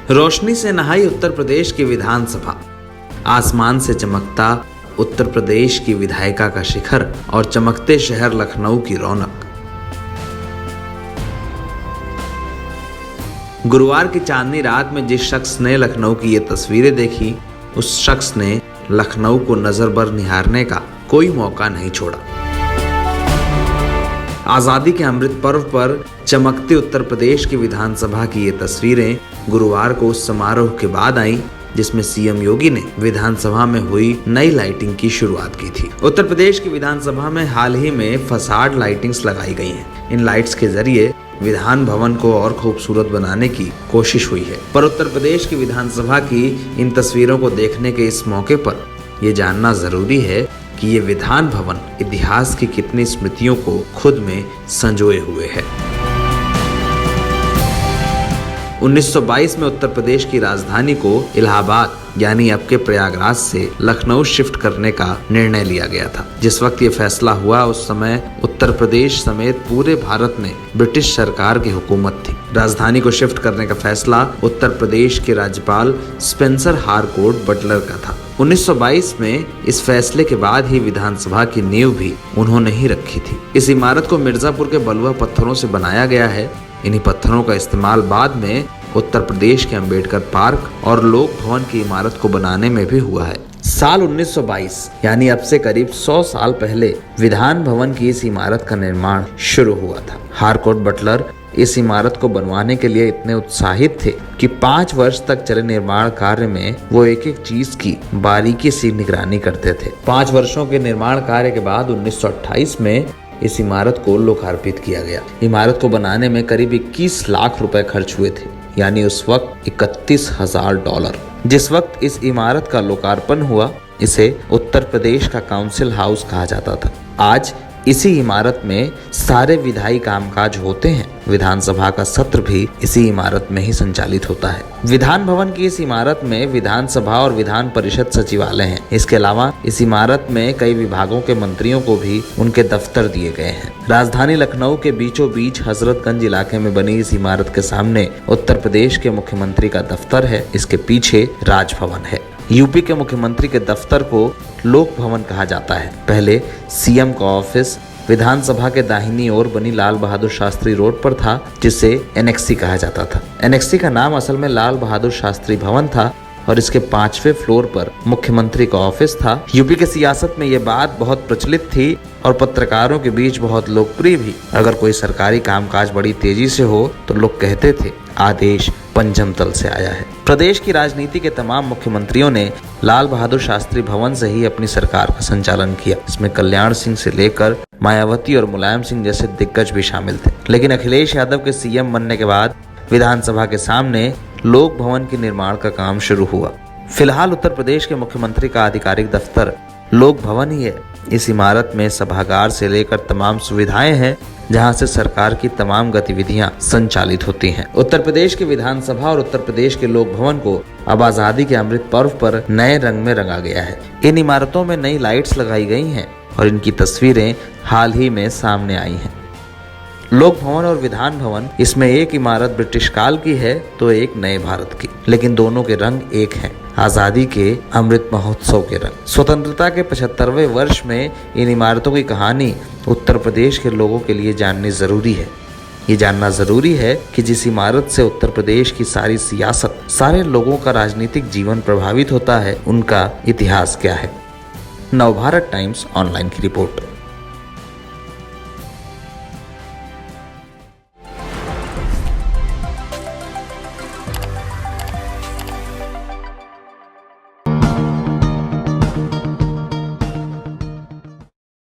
रोशनी से नहाई उत्तर प्रदेश की विधानसभा, आसमान से चमकता उत्तर प्रदेश की विधायिका का शिखर और चमकते शहर लखनऊ की रौनक। गुरुवार की चांदनी रात में जिस शख्स ने लखनऊ की ये तस्वीरें देखी, उस शख्स ने लखनऊ को नजर भर निहारने का कोई मौका नहीं छोड़ा। आजादी के अमृत पर्व पर चमकते उत्तर प्रदेश की विधानसभा की ये तस्वीरें गुरुवार को उस समारोह के बाद आईं जिसमें सीएम योगी ने विधानसभा में हुई नई लाइटिंग की शुरुआत की थी। उत्तर प्रदेश की विधानसभा में हाल ही में फसाड लाइटिंग्स लगाई गई हैं। इन लाइट्स के जरिए विधान भवन को और खूबसूरत बनाने की कोशिश हुई है। पर उत्तर प्रदेश की विधानसभा की इन तस्वीरों को देखने के इस मौके पर यह जानना जरूरी है कि ये विधान भवन इतिहास की कितनी स्मृतियों को खुद में संजोए हुए है। 1922 में उत्तर प्रदेश की राजधानी को इलाहाबाद यानी अब के प्रयागराज से लखनऊ शिफ्ट करने का निर्णय लिया गया था। जिस वक्त ये फैसला हुआ उस समय उत्तर प्रदेश समेत पूरे भारत में ब्रिटिश सरकार की हुकूमत थी। राजधानी को शिफ्ट करने का फैसला उत्तर प्रदेश के राज्यपाल स्पेंसर हारकोर्ट बटलर का था। 1922 में इस फैसले के बाद ही विधानसभा की नींव भी उन्होंने ही रखी थी। इस इमारत को मिर्जापुर के बलुआ पत्थरों से बनाया गया है। इन्हीं पत्थरों का इस्तेमाल बाद में उत्तर प्रदेश के अंबेडकर पार्क और लोक भवन की इमारत को बनाने में भी हुआ है। साल 1922 यानी अब से करीब 100 साल पहले विधान भवन की इस इमारत का निर्माण शुरू हुआ था। हारकोर्ट बटलर इस इमारत को बनवाने के लिए इतने उत्साहित थे कि 5 वर्ष तक चले निर्माण कार्य में वो एक एक चीज की बारीकी से निगरानी करते थे। 5 वर्षों के निर्माण कार्य के बाद 1928 में इस इमारत को लोकार्पित किया गया। इमारत को बनाने में करीब 21 लाख रुपए खर्च हुए थे, यानी उस वक्त $31,000। जिस वक्त इस इमारत का लोकार्पण हुआ, इसे उत्तर प्रदेश का काउंसिल हाउस कहा जाता था। आज इसी इमारत में सारे विधायी कामकाज होते हैं। विधानसभा का सत्र भी इसी इमारत में ही संचालित होता है। विधान भवन की इस इमारत में विधानसभा और विधान परिषद सचिवालय हैं। इसके अलावा इस इमारत में कई विभागों के मंत्रियों को भी उनके दफ्तर दिए गए हैं। राजधानी लखनऊ के बीचों बीच हजरतगंज इलाके में बनी इस इमारत के सामने उत्तर प्रदेश के मुख्यमंत्री का दफ्तर है। इसके पीछे राजभवन है। यूपी के मुख्यमंत्री के दफ्तर को लोक भवन कहा जाता है। पहले सीएम का ऑफिस विधानसभा के दाहिनी ओर बनी लाल बहादुर शास्त्री रोड पर था, जिसे एनेक्सी कहा जाता था। एनेक्सी का नाम असल में लाल बहादुर शास्त्री भवन था और इसके 5वें फ्लोर पर मुख्यमंत्री का ऑफिस था। यूपी के सियासत में ये बात बहुत प्रचलित थी और पत्रकारों के बीच बहुत लोकप्रिय भी। अगर कोई सरकारी कामकाज बड़ी तेजी से हो तो लोग कहते थे आदेश पंचम तल से आया है। प्रदेश की राजनीति के तमाम मुख्यमंत्रियों ने लाल बहादुर शास्त्री भवन से ही अपनी सरकार का संचालन किया। इसमें कल्याण सिंह से लेकर मायावती और मुलायम सिंह जैसे दिग्गज भी शामिल थे। लेकिन अखिलेश यादव के सीएम बनने के बाद विधानसभा के सामने लोक भवन के निर्माण का काम शुरू हुआ। फिलहाल उत्तर प्रदेश के मुख्यमंत्री का आधिकारिक दफ्तर लोक भवन ही है। इस इमारत में सभागार से लेकर तमाम सुविधाएं हैं, जहां से सरकार की तमाम गतिविधियां संचालित होती हैं। उत्तर प्रदेश की विधानसभा और उत्तर प्रदेश के लोक भवन को अब आजादी के अमृत पर्व पर नए रंग में रंगा गया है। इन इमारतों में नई लाइट्स लगाई गई हैं और इनकी तस्वीरें हाल ही में सामने आई हैं। लोक भवन और विधान भवन, इसमें एक इमारत ब्रिटिश काल की है तो एक नए भारत की, लेकिन दोनों के रंग एक हैं, आजादी के अमृत महोत्सव के रंग। स्वतंत्रता के 75वें वर्ष में इन इमारतों की कहानी उत्तर प्रदेश के लोगों के लिए जाननी जरूरी है। ये जानना जरूरी है कि जिस इमारत से उत्तर प्रदेश की सारी सियासत, सारे लोगों का राजनीतिक जीवन प्रभावित होता है, उनका इतिहास क्या है। नवभारत टाइम्स ऑनलाइन की रिपोर्ट।